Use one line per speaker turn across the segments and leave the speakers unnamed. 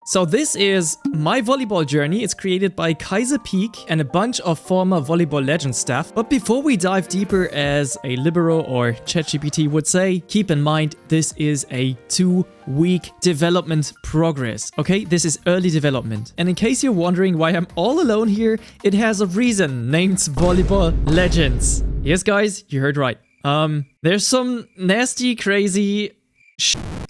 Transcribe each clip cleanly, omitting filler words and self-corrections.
So this is my volleyball journey. It's created by Kaiser and a bunch of former Volleyball Legends staff. But before we dive deeper, as a libero or ChatGPT would say, keep in mind this is a 2-week development progress. Okay, this is early development. And in case you're wondering why I'm all alone here, it has a reason, named Volleyball Legends. Yes guys, you heard right. There's some nasty, crazy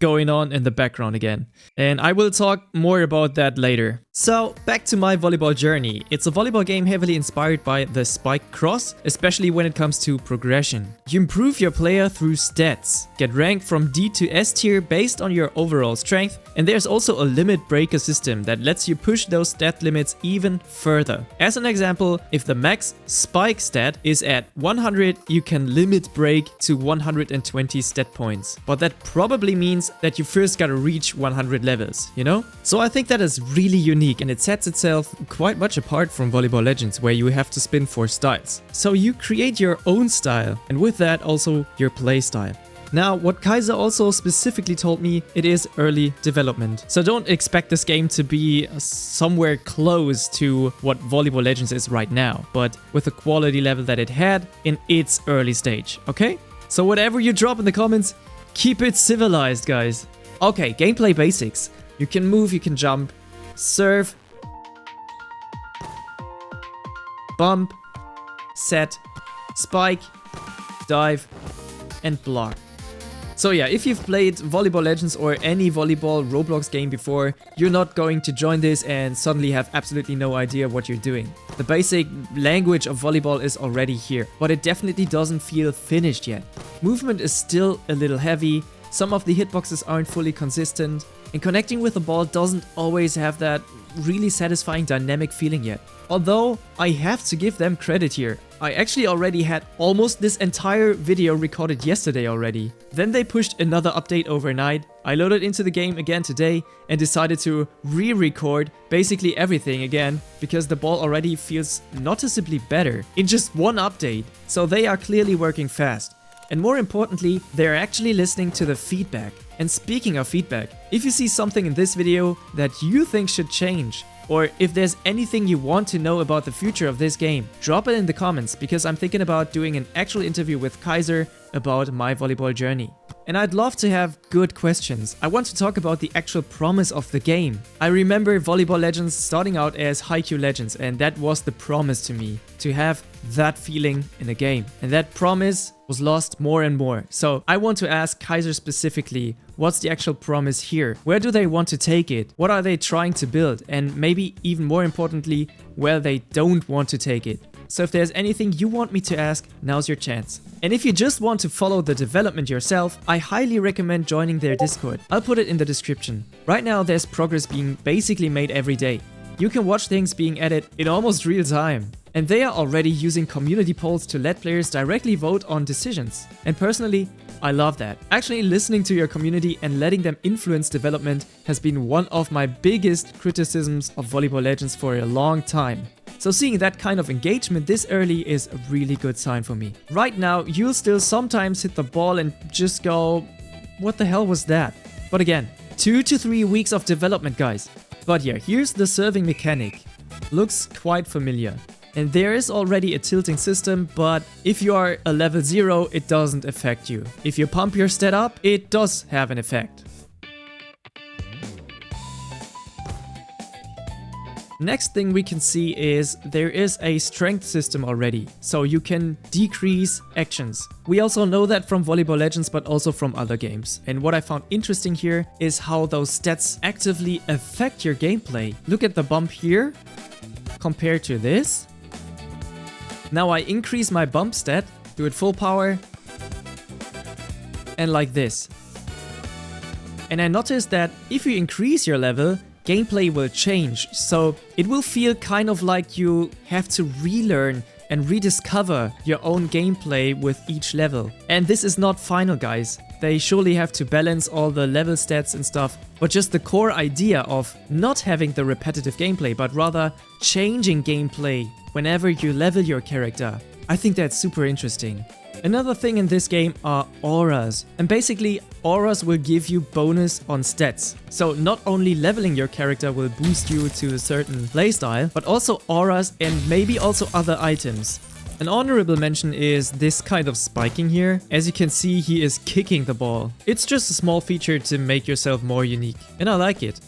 going on in the background again. And I will talk more about that later. So, back to my volleyball journey. It's a volleyball game heavily inspired by the spike cross, especially when it comes to progression. You improve your player through stats, get ranked from D to S tier based on your overall strength, and there's also a limit breaker system that lets you push those stat limits even further. As an example, if the max spike stat is at 100, you can limit break to 120 stat points. But that probably means that you first gotta reach 100 levels, you know? So I think that is really unique, and it sets itself quite much apart from Volleyball Legends, where you have to spin 4 styles. So you create your own style, and with that also your play style. Now, what Kaiser also specifically told me, it is early development. So don't expect this game to be somewhere close to what Volleyball Legends is right now, but with the quality level that it had in its early stage, okay? So whatever you drop in the comments, keep it civilized, guys. Okay, gameplay basics. You can move, you can jump, serve, bump, set, spike, dive, and block. So yeah, if you've played Volleyball Legends or any volleyball Roblox game before, you're not going to join this and suddenly have absolutely no idea what you're doing. The basic language of volleyball is already here, but it definitely doesn't feel finished yet. Movement is still a little heavy, some of the hitboxes aren't fully consistent, and connecting with the ball doesn't always have that really satisfying dynamic feeling yet. Although I have to give them credit here. I actually already had almost this entire video recorded yesterday already. Then they pushed another update overnight. I loaded into the game again today and decided to re-record basically everything again, because the ball already feels noticeably better in just one update. So they are clearly working fast. And more importantly, they're actually listening to the feedback. And speaking of feedback, if you see something in this video that you think should change, or if there's anything you want to know about the future of this game, drop it in the comments, because I'm thinking about doing an actual interview with Kaiser about my volleyball journey. And I'd love to have good questions. I want to talk about the actual promise of the game. I remember Volleyball Legends starting out as Haikyuu Legends, and that was the promise to me, to have that feeling in a game. And that promise was lost more and more. So I want to ask Kaiser specifically, what's the actual promise here? Where do they want to take it? What are they trying to build? And maybe even more importantly, where they don't want to take it. So if there's anything you want me to ask, now's your chance. And if you just want to follow the development yourself, I highly recommend joining their Discord. I'll put it in the description. Right now there's progress being basically made every day. You can watch things being added in almost real time. And they are already using community polls to let players directly vote on decisions. And personally, I love that. Actually listening to your community and letting them influence development has been one of my biggest criticisms of Volleyball Legends for a long time. So seeing that kind of engagement this early is a really good sign for me. Right now, you'll still sometimes hit the ball and just go, what the hell was that? But again, 2 to 3 weeks of development, guys. But yeah, here's the serving mechanic. Looks quite familiar. And there is already a tilting system, but if you are a level 0, it doesn't affect you. If you pump your stat up, it does have an effect. Next thing we can see is there is a strength system already, so you can decrease actions. We also know that from Volleyball Legends, but also from other games. And what I found interesting here is how those stats actively affect your gameplay. Look at the bump here compared to this. Now I increase my bump stat, do it full power, and like this. And I noticed that if you increase your level, gameplay will change, so it will feel kind of like you have to relearn and rediscover your own gameplay with each level. And this is not final, guys. They surely have to balance all the level stats and stuff, but just the core idea of not having the repetitive gameplay, but rather changing gameplay whenever you level your character. I think that's super interesting. Another thing in this game are auras. And basically, auras will give you bonus on stats. So not only leveling your character will boost you to a certain playstyle, but also auras and maybe also other items. An honorable mention is this kind of spiking here. As you can see, he is kicking the ball. It's just a small feature to make yourself more unique, and I like it.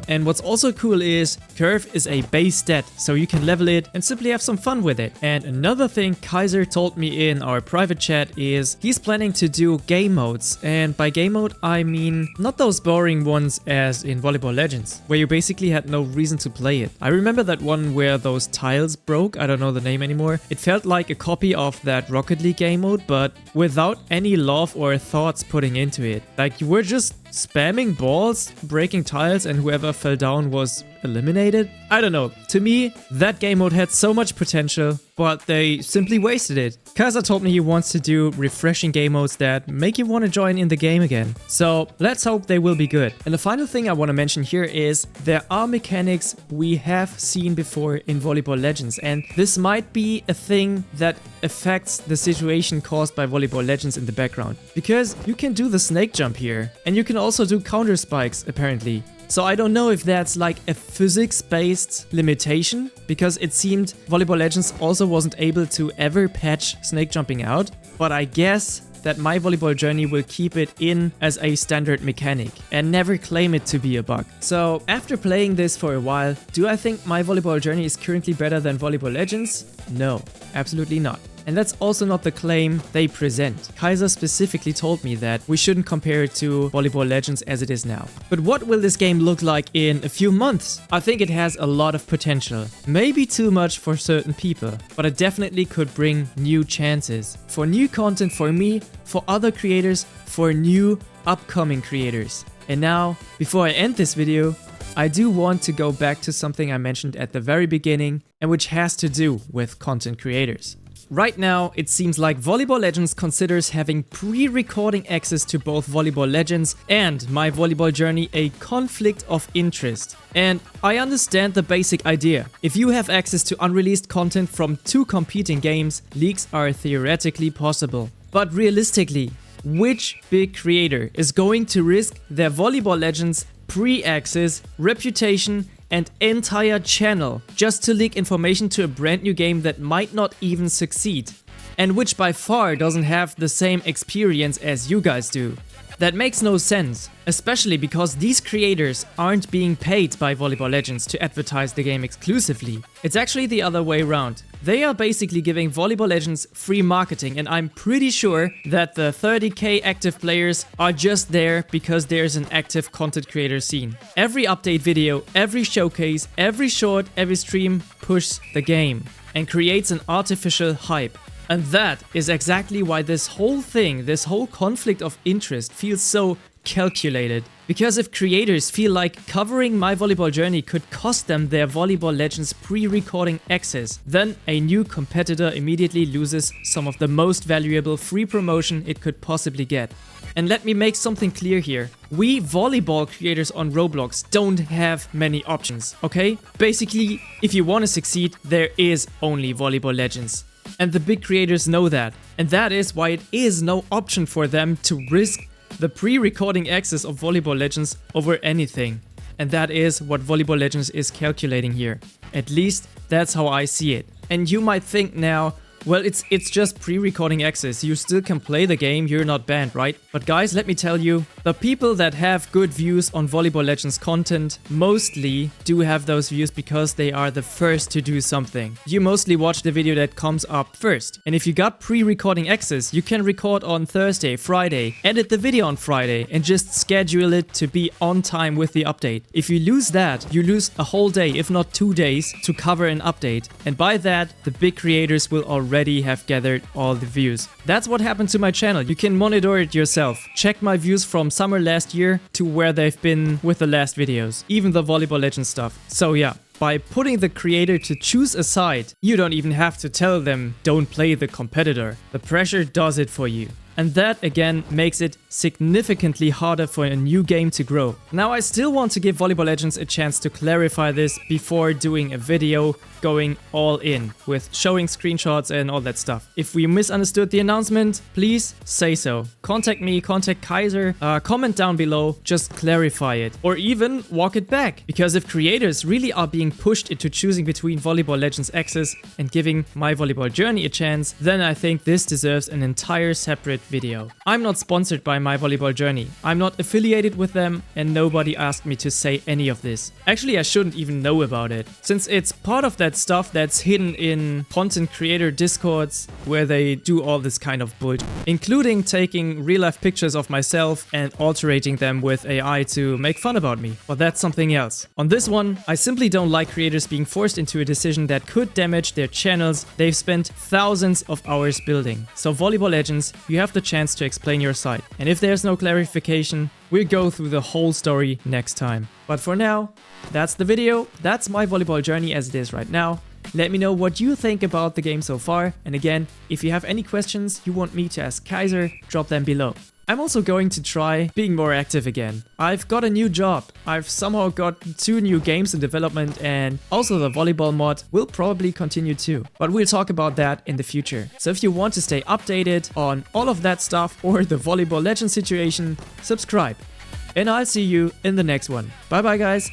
And what's also cool is Curve is a base stat, so you can level it and simply have some fun with it. And another thing Kaiser told me in our private chat is he's planning to do game modes. And by game mode, I mean not those boring ones as in Volleyball Legends, where you basically had no reason to play it. I remember that one where those tiles broke, I don't know the name anymore. It felt like a copy of that Rocket League game mode, but without any love or thoughts putting into it. Like you were just spamming balls, breaking tiles, and whoever fell down was eliminated? I don't know. To me, that game mode had so much potential, but they simply wasted it. Kaiser told me he wants to do refreshing game modes that make you want to join in the game again. So let's hope they will be good. And the final thing I want to mention here is there are mechanics we have seen before in Volleyball Legends, and this might be a thing that affects the situation caused by Volleyball Legends in the background. Because you can do the snake jump here, and you can also do counter spikes apparently. So I don't know if that's like a physics-based limitation, because it seemed Volleyball Legends also wasn't able to ever patch snake jumping out, but I guess that my Volleyball Journey will keep it in as a standard mechanic and never claim it to be a bug. So after playing this for a while, do I think my Volleyball Journey is currently better than Volleyball Legends? No, absolutely not. And that's also not the claim they present. Kaiser specifically told me that we shouldn't compare it to Volleyball Legends as it is now. But what will this game look like in a few months? I think it has a lot of potential. Maybe too much for certain people, but it definitely could bring new chances. For new content for me, for other creators, for new upcoming creators. And now, before I end this video, I do want to go back to something I mentioned at the very beginning and which has to do with content creators. Right now, it seems like Volleyball Legends considers having pre-recording access to both Volleyball Legends and my Volleyball Journey a conflict of interest. And I understand the basic idea. If you have access to unreleased content from two competing games, leaks are theoretically possible. But realistically, which big creator is going to risk their Volleyball Legends pre-access, reputation, and entire channel just to leak information to a brand new game that might not even succeed, and which by far doesn't have the same experience as you guys do? That makes no sense, especially because these creators aren't being paid by Volleyball Legends to advertise the game exclusively. It's actually the other way around. They are basically giving Volleyball Legends free marketing, and I'm pretty sure that the 30k active players are just there because there's an active content creator scene. Every update video, every showcase, every short, every stream pushes the game and creates an artificial hype. And that is exactly why this whole thing, this whole conflict of interest feels so calculated. Because if creators feel like covering my Volleyball Journey could cost them their Volleyball Legends pre-recording access, then a new competitor immediately loses some of the most valuable free promotion it could possibly get. And let me make something clear here. We volleyball creators on Roblox don't have many options, okay? Basically, if you want to succeed, there is only Volleyball Legends. And the big creators know that. And that is why it is no option for them to risk the pre-recording access of Volleyball Legends over anything. And that is what Volleyball Legends is calculating here. At least that's how I see it. And you might think now, well, it's just pre-recording access. You still can play the game, you're not banned, right? But guys, let me tell you, the people that have good views on Volleyball Legends content mostly do have those views because they are the first to do something. You mostly watch the video that comes up first. And if you got pre-recording access, you can record on Thursday, Friday, edit the video on Friday, and just schedule it to be on time with the update. If you lose that, you lose a whole day, if not 2 days, to cover an update. And by that, the big creators will already have gathered all the views. That's what happened to my channel. You can monitor it yourself. Check my views from summer last year to where they've been with the last videos, even the Volleyball Legends stuff. So yeah, by putting the creator to choose a side, you don't even have to tell them don't play the competitor. The pressure does it for you. And that again makes it significantly harder for a new game to grow. Now I still want to give Volleyball Legends a chance to clarify this before doing a video going all in with showing screenshots and all that stuff. If we misunderstood the announcement, please say so. Contact me, contact Kaiser, comment down below, just clarify it, or even walk it back. Because if creators really are being pushed into choosing between Volleyball Legends Access and giving My Volleyball Journey a chance, then I think this deserves an entire separate video. I'm not sponsored by My Volleyball Journey. I'm not affiliated with them, and nobody asked me to say any of this. Actually, I shouldn't even know about it, since it's part of that stuff that's hidden in content creator discords where they do all this kind of bullshit, including taking real life pictures of myself and altering them with AI to make fun about me. But that's something else. On this one, I simply don't like creators being forced into a decision that could damage their channels they've spent thousands of hours building. So Volleyball Legends, you have the chance to explain your side. And if there's no clarification, we'll go through the whole story next time. But for now, that's the video. That's My Volleyball Journey as it is right now. Let me know what you think about the game so far. And again, if you have any questions you want me to ask Kaiser, drop them below. I'm also going to try being more active again. I've got a new job. I've somehow got 2 new games in development, and also the volleyball mod will probably continue too. But we'll talk about that in the future. So if you want to stay updated on all of that stuff or the Volleyball Legends situation, subscribe. And I'll see you in the next one. Bye bye guys.